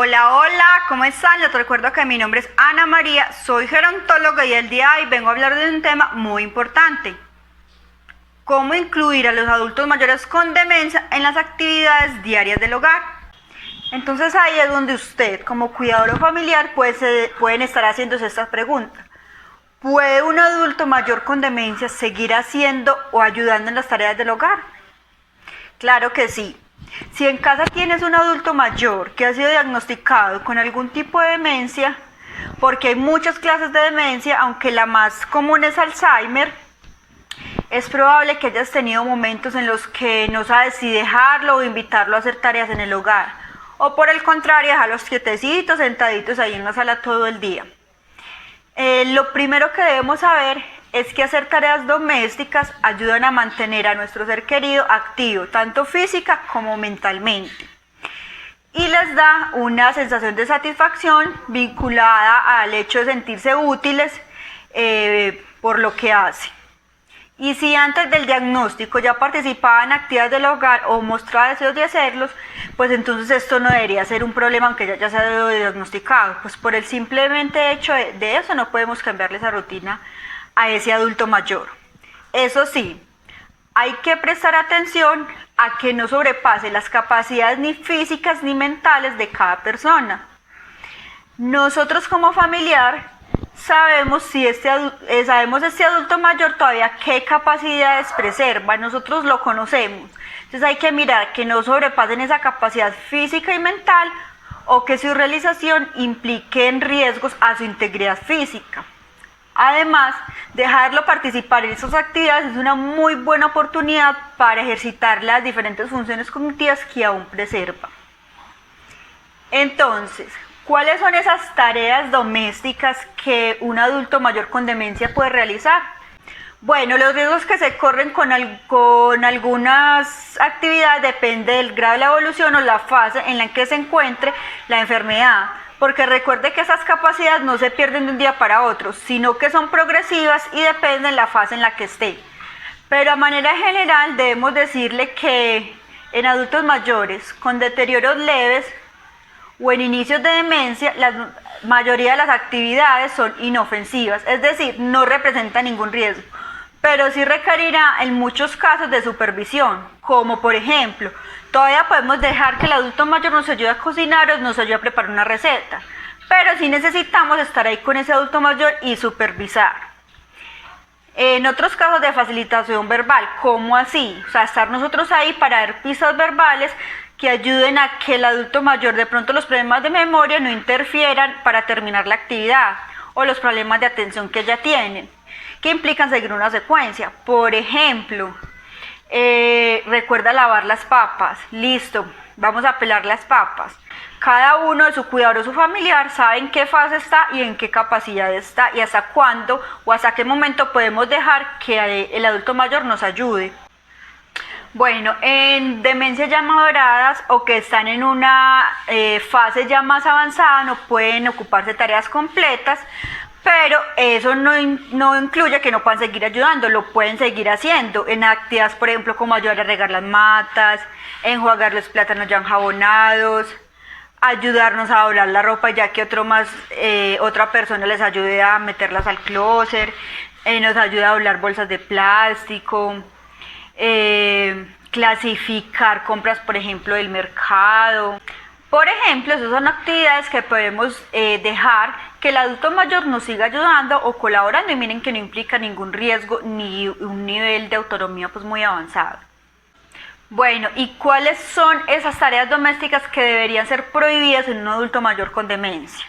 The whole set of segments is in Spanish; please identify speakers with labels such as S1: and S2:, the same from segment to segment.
S1: Hola, hola, ¿cómo están? Les recuerdo que mi nombre es Ana María, soy gerontóloga y el día de hoy vengo a hablar de un tema muy importante. ¿Cómo incluir a los adultos mayores con demencia en las actividades diarias del hogar? Entonces ahí es donde usted, como cuidador familiar, pueden estar haciéndose estas preguntas. ¿Puede un adulto mayor con demencia seguir haciendo o ayudando en las tareas del hogar? Claro que sí. Si en casa tienes un adulto mayor que ha sido diagnosticado con algún tipo de demencia, porque hay muchas clases de demencia, aunque la más común es Alzheimer, es probable que hayas tenido momentos en los que no sabes si dejarlo o invitarlo a hacer tareas en el hogar, o por el contrario, dejarlos quietecitos, sentaditos ahí en la sala todo el día. Lo primero que debemos saber es que hacer tareas domésticas ayudan a mantener a nuestro ser querido activo, tanto física como mentalmente. Y les da una sensación de satisfacción vinculada al hecho de sentirse útiles por lo que hace. Y si antes del diagnóstico ya participaba en actividades del hogar o mostraba deseos de hacerlos, pues entonces esto no debería ser un problema aunque ya se haya diagnosticado. Pues por el simplemente hecho de eso no podemos cambiarle esa rutina a ese adulto mayor. Eso sí, hay que prestar atención a que no sobrepase las capacidades ni físicas ni mentales de cada persona. Nosotros como familiar sabemos si este adulto mayor todavía qué capacidades preserva, nosotros lo conocemos. Entonces hay que mirar que no sobrepasen esa capacidad física y mental o que su realización implique en riesgos a su integridad física. Además, dejarlo participar en esas actividades es una muy buena oportunidad para ejercitar las diferentes funciones cognitivas que aún preserva. Entonces, ¿cuáles son esas tareas domésticas que un adulto mayor con demencia puede realizar? Bueno, los riesgos que se corren con algunas actividades depende del grado de la evolución o la fase en la que se encuentre la enfermedad, porque recuerde que esas capacidades no se pierden de un día para otro, sino que son progresivas y dependen de la fase en la que esté. Pero a manera general debemos decirle que en adultos mayores con deterioros leves o en inicios de demencia, la mayoría de las actividades son inofensivas, es decir, no representan ningún riesgo, pero sí requerirá en muchos casos de supervisión, como por ejemplo, todavía podemos dejar que el adulto mayor nos ayude a cocinar o nos ayude a preparar una receta, pero sí necesitamos estar ahí con ese adulto mayor y supervisar. En otros casos de facilitación verbal, ¿cómo así? O sea, estar nosotros ahí para dar pistas verbales que ayuden a que el adulto mayor de pronto los problemas de memoria no interfieran para terminar la actividad o los problemas de atención que ya tienen, que implican seguir una secuencia. Por ejemplo, recuerda lavar las papas, listo, vamos a pelar las papas. Cada uno de su cuidador o su familiar sabe en qué fase está y en qué capacidad está y hasta cuándo o hasta qué momento podemos dejar que el adulto mayor nos ayude. Bueno, en demencias ya maduradas o que están en una fase ya más avanzada no pueden ocuparse tareas completas, pero eso no incluye que no puedan seguir ayudando, lo pueden seguir haciendo en actividades, por ejemplo, como ayudar a regar las matas, enjuagar los plátanos ya enjabonados, ayudarnos a doblar la ropa ya que otra persona les ayude a meterlas al closet, nos ayuda a doblar bolsas de plástico, clasificar compras, por ejemplo, del mercado. Por ejemplo, esas son actividades que podemos dejar que el adulto mayor nos siga ayudando o colaborando y miren que no implica ningún riesgo ni un nivel de autonomía pues muy avanzado. Bueno, ¿y cuáles son esas tareas domésticas que deberían ser prohibidas en un adulto mayor con demencia?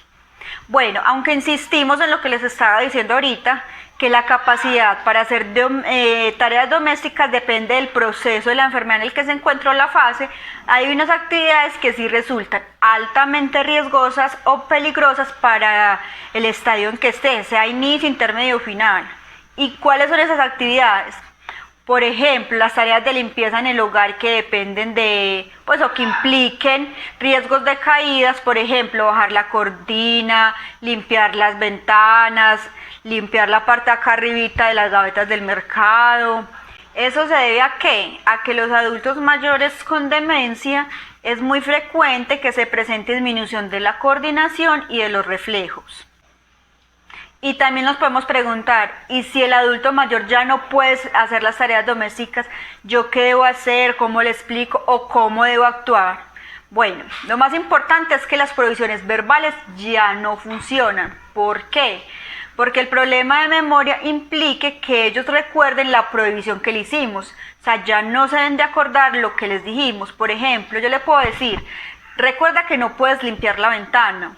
S1: Bueno, aunque insistimos en lo que les estaba diciendo ahorita, que la capacidad para hacer tareas domésticas depende del proceso de la enfermedad en el que se encuentra la fase, hay unas actividades que sí resultan altamente riesgosas o peligrosas para el estadio en que esté, sea inicio, intermedio o final. ¿Y cuáles son esas actividades? Por ejemplo, las tareas de limpieza en el hogar que dependen o que impliquen riesgos de caídas, por ejemplo, bajar la cortina, limpiar las ventanas, limpiar la parte acá arribita de las gavetas del mercado, ¿Eso se debe a qué? A que los adultos mayores con demencia es muy frecuente que se presente disminución de la coordinación y de los reflejos. Y también nos podemos preguntar, ¿y si el adulto mayor ya no puede hacer las tareas domésticas, yo qué debo hacer, cómo le explico o cómo debo actuar? Bueno, lo más importante es que las prohibiciones verbales ya no funcionan. ¿Por qué? Porque el problema de memoria implique que ellos recuerden la prohibición que le hicimos. O sea, ya no se deben de acordar lo que les dijimos. Por ejemplo, yo le puedo decir, recuerda que no puedes limpiar la ventana.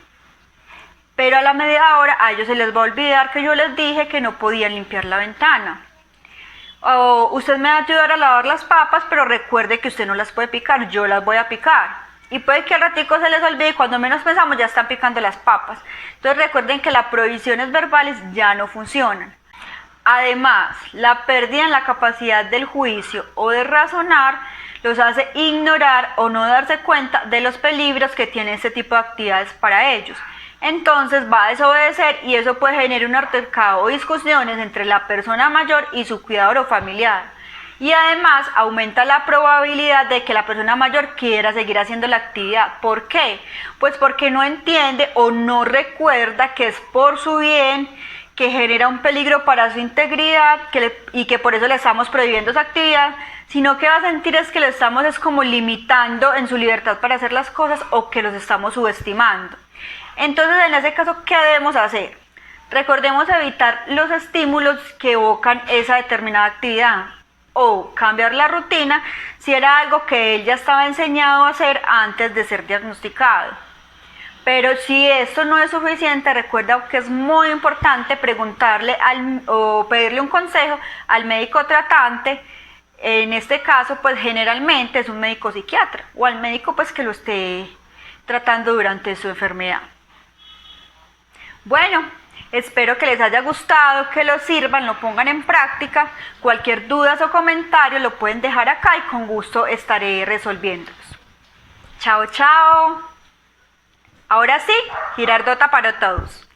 S1: Pero a la media hora a ellos se les va a olvidar que yo les dije que no podían limpiar la ventana. O usted me va a ayudar a lavar las papas, pero recuerde que usted no las puede picar, yo las voy a picar. Y puede que al ratico se les olvide y cuando menos pensamos ya están picando las papas. Entonces recuerden que las prohibiciones verbales ya no funcionan. Además, la pérdida en la capacidad del juicio o de razonar los hace ignorar o no darse cuenta de los peligros que tiene este tipo de actividades para ellos. Entonces va a desobedecer y eso puede generar un altercado o discusiones entre la persona mayor y su cuidador o familiar. Y además aumenta la probabilidad de que la persona mayor quiera seguir haciendo la actividad. ¿Por qué? Pues porque no entiende o no recuerda que es por su bien, que genera un peligro para su integridad y que por eso le estamos prohibiendo esa actividad, sino que va a sentir es que le estamos como limitando en su libertad para hacer las cosas o que los estamos subestimando. Entonces, en ese caso, ¿qué debemos hacer? Recordemos evitar los estímulos que evocan esa determinada actividad o cambiar la rutina si era algo que él ya estaba enseñado a hacer antes de ser diagnosticado. Pero si esto no es suficiente, recuerda que es muy importante preguntarle o pedirle un consejo al médico tratante. En este caso, pues generalmente es un médico psiquiatra o al médico pues que lo esté tratando durante su enfermedad. Bueno, espero que les haya gustado, que lo sirvan, lo pongan en práctica. Cualquier duda o comentario lo pueden dejar acá y con gusto estaré resolviéndolos. Chao, chao. Ahora sí, Girardota para todos.